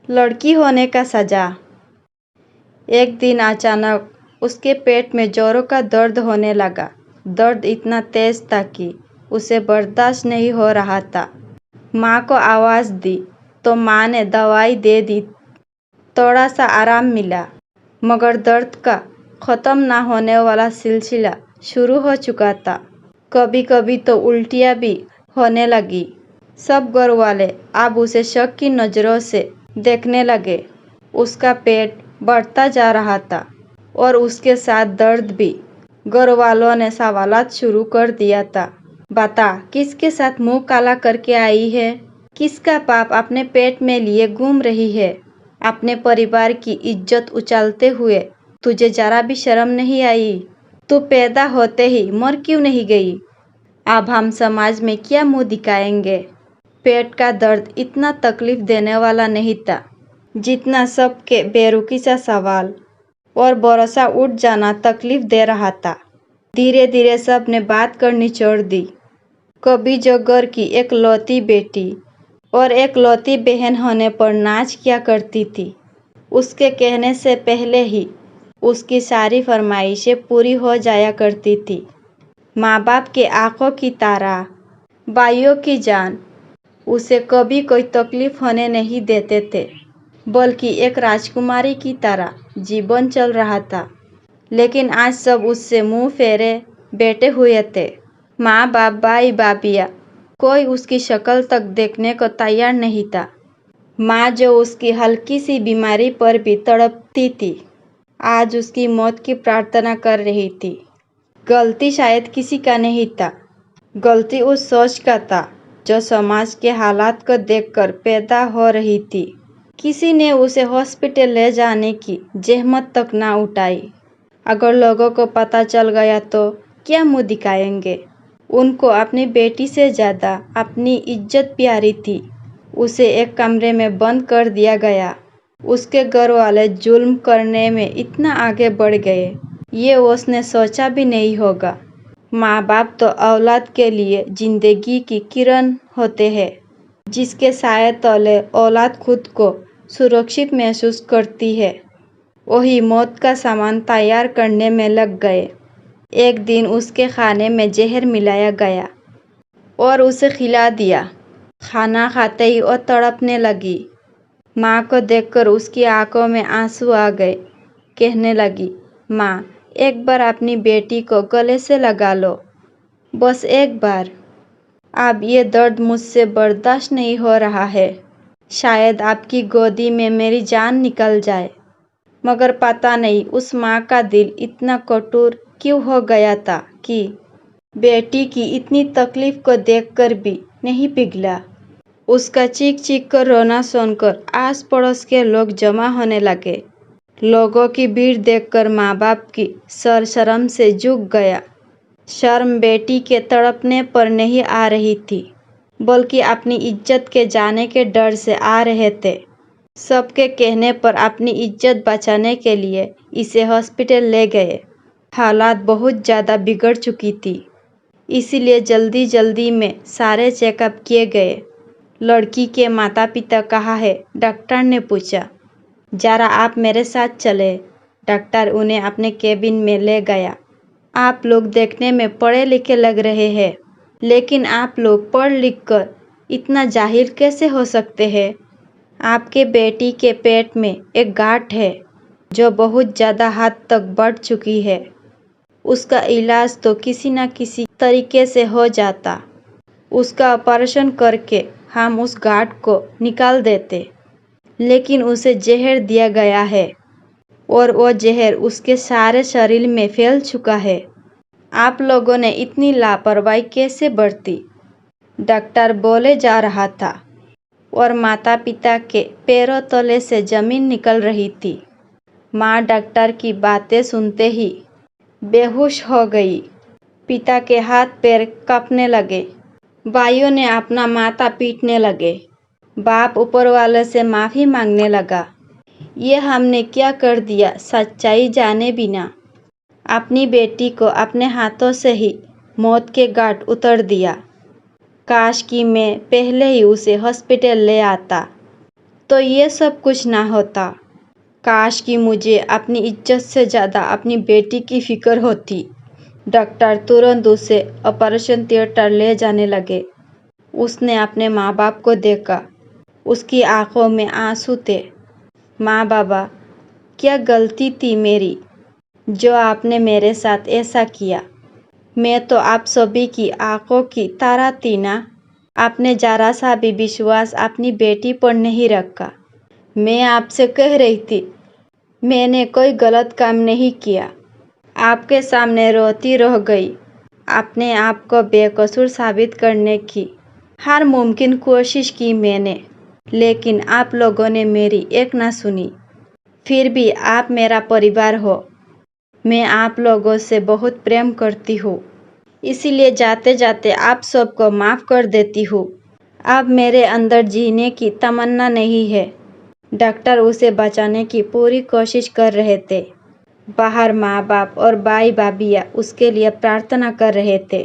लड़की होने का सजा। एक दिन अचानक उसके पेट में जोरों का दर्द होने लगा। दर्द इतना तेज था कि उसे बर्दाश्त नहीं हो रहा था। माँ को आवाज़ दी तो माँ ने दवाई दे दी। थोड़ा सा आराम मिला, मगर दर्द का ख़त्म ना होने वाला सिलसिला शुरू हो चुका था। कभी कभी तो उल्टियाँ भी होने लगी। सब घर वाले अब उसे शक की नज़रों से देखने लगे। उसका पेट बढ़ता जा रहा था और उसके साथ दर्द भी। घर वालों ने सवालात शुरू कर दिया था। बता, किसके साथ मुंह काला करके आई है? किसका पाप अपने पेट में लिए घूम रही है? अपने परिवार की इज्जत उछालते हुए तुझे जरा भी शर्म नहीं आई? तू पैदा होते ही मर क्यों नहीं गई? अब हम समाज में क्या मुंह दिखाएंगे? पेट का दर्द इतना तकलीफ देने वाला नहीं था जितना सबके बेरुखी सा सवाल और भरोसा उठ जाना तकलीफ दे रहा था। धीरे धीरे सब ने बात करनी छोड़ दी। कभी जो घर की एक लौती बेटी और एक लौती बहन होने पर नाच किया करती थी, उसके कहने से पहले ही उसकी सारी फरमाइशें पूरी हो जाया करती थी। माँ बाप के आंखों की तारा, भाइयों की जान उसे कभी कोई तकलीफ होने नहीं देते थे, बल्कि एक राजकुमारी की तरह जीवन चल रहा था। लेकिन आज सब उससे मुंह फेरे बैठे हुए थे। माँ बाप, भाई भाभियाँ, कोई उसकी शक्ल तक देखने को तैयार नहीं था। माँ जो उसकी हल्की सी बीमारी पर भी तड़पती थी, आज उसकी मौत की प्रार्थना कर रही थी। गलती शायद किसी का नहीं था, गलती उस सोच का था जो समाज के हालात को देखकर पैदा हो रही थी। किसी ने उसे हॉस्पिटल ले जाने की जहमत तक ना उठाई। अगर लोगों को पता चल गया तो क्या मुंह दिखाएंगे? उनको अपनी बेटी से ज़्यादा अपनी इज्जत प्यारी थी। उसे एक कमरे में बंद कर दिया गया। उसके घर वाले जुल्म करने में इतना आगे बढ़ गए, ये उसने सोचा भी नहीं होगा। माँ बाप तो औलाद के लिए जिंदगी की किरण होते हैं, जिसके साए तले औलाद खुद को सुरक्षित महसूस करती है। वही मौत का सामान तैयार करने में लग गए। एक दिन उसके खाने में जहर मिलाया गया और उसे खिला दिया। खाना खाते ही वो तड़पने लगी। माँ को देखकर उसकी आंखों में आंसू आ गए। कहने लगी, माँ, एक बार अपनी बेटी को गले से लगा लो, बस एक बार। अब ये दर्द मुझसे बर्दाश्त नहीं हो रहा है। शायद आपकी गोदी में मेरी जान निकल जाए। मगर पता नहीं उस माँ का दिल इतना कठोर क्यों हो गया था कि बेटी की इतनी तकलीफ को देखकर भी नहीं पिघला। उसका चीख चीख कर रोना सुनकर आस पड़ोस के लोग जमा होने लगे। लोगों की भीड़ देखकर माँ बाप की सर शर्म से झुक गया। शर्म बेटी के तड़पने पर नहीं आ रही थी, बल्कि अपनी इज्जत के जाने के डर से आ रहे थे। सबके कहने पर अपनी इज्जत बचाने के लिए इसे हॉस्पिटल ले गए। हालात बहुत ज़्यादा बिगड़ चुकी थी, इसीलिए जल्दी जल्दी में सारे चेकअप किए गए। लड़की के माता पिता कहाँ है? डॉक्टर ने पूछा। जरा आप मेरे साथ चले। डॉक्टर उन्हें अपने केबिन में ले गया। आप लोग देखने में पढ़े लिखे लग रहे हैं, लेकिन आप लोग पढ़ लिख कर इतना जाहिल कैसे हो सकते हैं? आपके बेटी के पेट में एक गांठ है जो बहुत ज़्यादा हद तक बढ़ चुकी है। उसका इलाज तो किसी न किसी तरीके से हो जाता। उसका ऑपरेशन करके हम उस गांठ को निकाल देते, लेकिन उसे जहर दिया गया है और वो जहर उसके सारे शरीर में फैल चुका है। आप लोगों ने इतनी लापरवाही कैसे बरती? डॉक्टर बोले जा रहा था और माता पिता के पैरों तले से ज़मीन निकल रही थी। माँ डॉक्टर की बातें सुनते ही बेहोश हो गई। पिता के हाथ पैर कांपने लगे। भाइयों ने अपना माथा पीटने लगे। बाप ऊपर वाले से माफ़ी मांगने लगा। ये हमने क्या कर दिया? सच्चाई जाने बिना अपनी बेटी को अपने हाथों से ही मौत के घाट उतर दिया। काश कि मैं पहले ही उसे हॉस्पिटल ले आता, तो ये सब कुछ ना होता। काश कि मुझे अपनी इज्जत से ज़्यादा अपनी बेटी की फिक्र होती। डॉक्टर तुरंत उसे ऑपरेशन थिएटर ले जाने लगे। उसने अपने माँ बाप को देखा। उसकी आंखों में आंसू थे। माँ बाबा, क्या गलती थी मेरी जो आपने मेरे साथ ऐसा किया। मैं तो आप सभी की आंखों की तारा थी ना। आपने जरा सा भी विश्वास अपनी बेटी पर नहीं रखा। मैं आपसे कह रही थी, मैंने कोई गलत काम नहीं किया। आपके सामने रोती रह गई। अपने आप को बेकसूर साबित करने की हर मुमकिन कोशिश की मैंने, लेकिन आप लोगों ने मेरी एक ना सुनी। फिर भी आप मेरा परिवार हो। मैं आप लोगों से बहुत प्रेम करती हूँ, इसीलिए जाते जाते आप सबको माफ़ कर देती हूँ। अब मेरे अंदर जीने की तमन्ना नहीं है। डॉक्टर उसे बचाने की पूरी कोशिश कर रहे थे। बाहर माँ बाप और भाई भाभियाँ उसके लिए प्रार्थना कर रहे थे।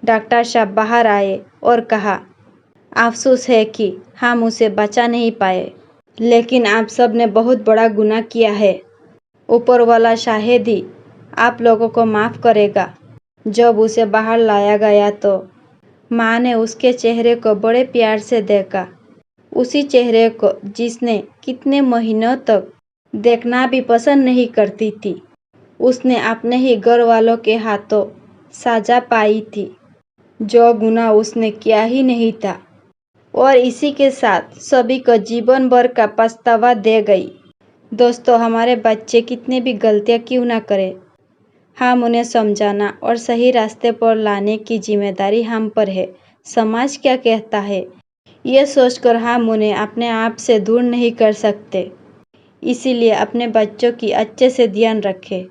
डॉक्टर साहब बाहर आए और कहा, अफसोस है कि हम उसे बचा नहीं पाए, लेकिन आप सब ने बहुत बड़ा गुनाह किया है। ऊपर वाला शायद ही आप लोगों को माफ़ करेगा। जब उसे बाहर लाया गया तो माँ ने उसके चेहरे को बड़े प्यार से देखा। उसी चेहरे को जिसने कितने महीनों तक देखना भी पसंद नहीं करती थी। उसने अपने ही घर वालों के हाथों सजा पाई थी, जो गुनाह उसने किया ही नहीं था, और इसी के साथ सभी को जीवन भर का पछतावा दे गई। दोस्तों, हमारे बच्चे कितने भी गलतियाँ क्यों ना करें, हम उन्हें समझाना और सही रास्ते पर लाने की जिम्मेदारी हम पर है। समाज क्या कहता है, ये सोचकर हम उन्हें अपने आप से दूर नहीं कर सकते। इसीलिए अपने बच्चों की अच्छे से ध्यान रखें।